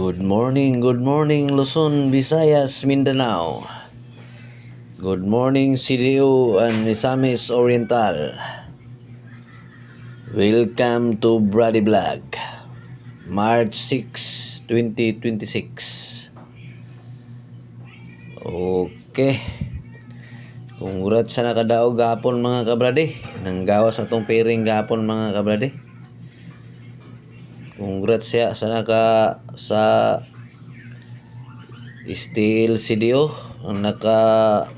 Good morning Luzon, Visayas, Mindanao. Good morning CDO and Misamis Oriental. Welcome to Brady Vlog, March 6, 2026. Okay. Congrats sa nakadaog gapon mga kabrade. Nanggawas atong pairing gapon mga kabrade. Congrats siya sa Steel CDO ang naka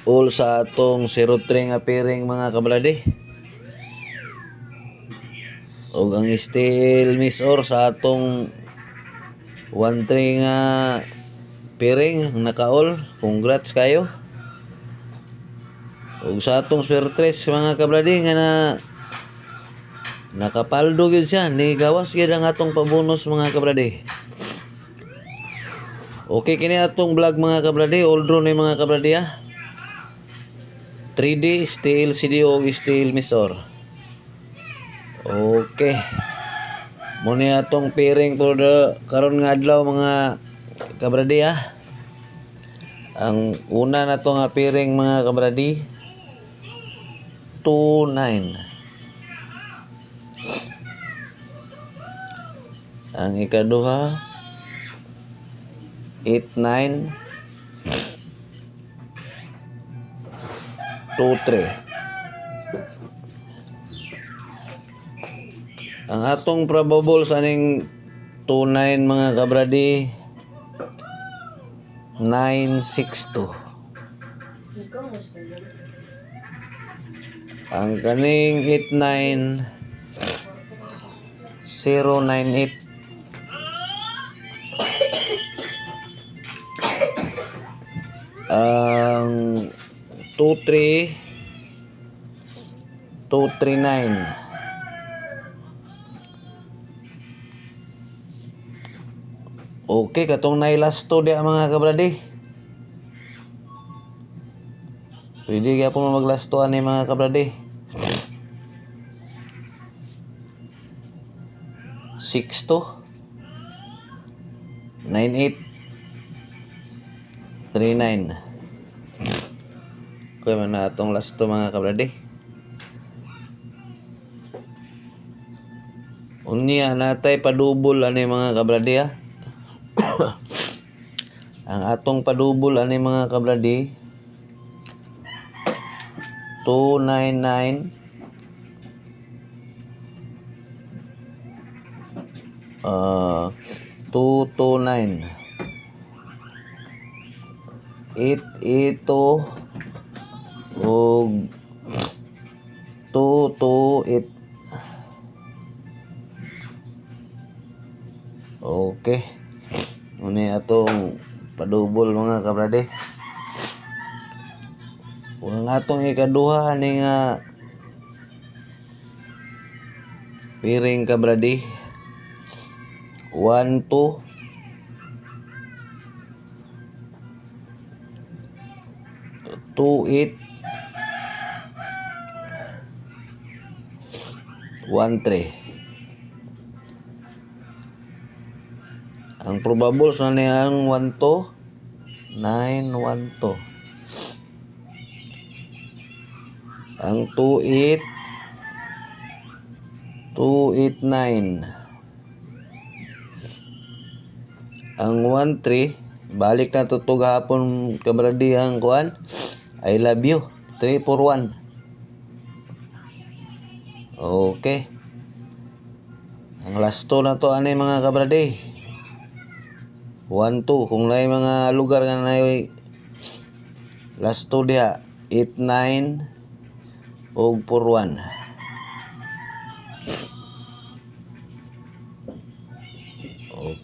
all sa atong 03 nga pairing mga kabrade. Og ang Steel Miss Or sa atong 13 nga pairing naka-all. Congrats kayo. Og sa atong swertres mga kabrade nga nakapaldo gyud siya, ni gawas gyud ang atong pabonus mga kabrade. Okay, kini atong vlog mga kabrade, all draw ni mga kabrade ha. 3D Steel CDO og Steel Miss Or. Okay. Mo ni atong pairing for the karon nga adlaw mga kabrade ha. Ang una na to nga pairing mga kabrade 2-9. Ang ikaduha 8-9 2-3. Ang atong probable sa ning 2-9 mga kabrade 9-6-2. Ang kaning 8-9 0-9-8. Ang 2-3 2-3-9. Okay, katong nailasto dia mga kabrade. Pwede gyapon maglastoan ni mga kabrade. 6-2 9-8 3-9. Kaya man na atong lasto mga kabrade. Unya natay padubol ani mga kabrade ha. Ang atong padubol ani mga kabrade 299 229 882 og 228. Okay. Muni atong padubol mga kabrade. Ang atong ikaduha ni nga pairing kabrade 1-2 2-8 1-3. Ang probable sa niyang 1-2 9-1-2. Ang 2-8 2-8-9. Ang 1-3 balik na tutug hapon kabrade ang kuan I love you 3-4-1. Okay. Ang lasto na to ani mga kabrade 1-2. Kung may mga lugar nga na lasto diha 8-9 og 4-1.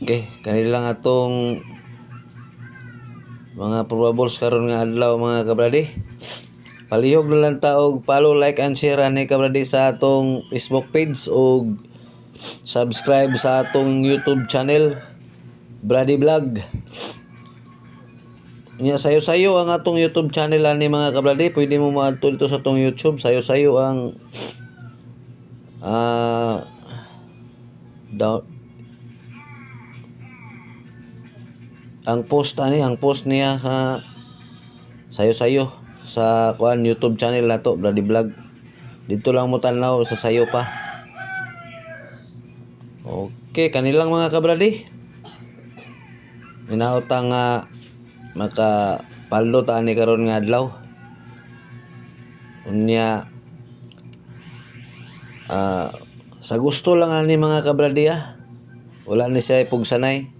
Okay, kanilang atong mga probables karon nga adlaw mga kabrade. Palihog na lang ta og follow, like and share ani kabrade sa atong Facebook page og subscribe sa atong YouTube channel Brady Vlog. Nya sayo-sayo ang atong YouTube channel ani mga kabrade. Pwede mo maadto dito sa atong YouTube. Sayo-sayo ang ah daw, ang post niya sa sayo-sayo sa kuan YouTube channel nato, Brady Vlog. Dito lang mo tanaw sa sayo pa. Okay, kanilang mga kabrade. Minaot nga maka paldo ta ni karon nga adlaw. Unya sa gusto lang ani mga kabrade wala ni siya ipugsanay.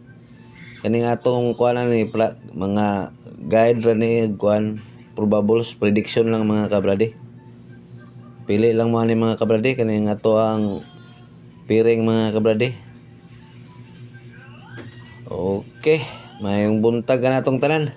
Kaning atong kuan ni mga guide ra ni kuan probables prediction lang mga kabrade. Pili lang mo ani mga kabrade kaning ato ang piring mga kabrade. Okay, mayong buntag ka na atong tanan.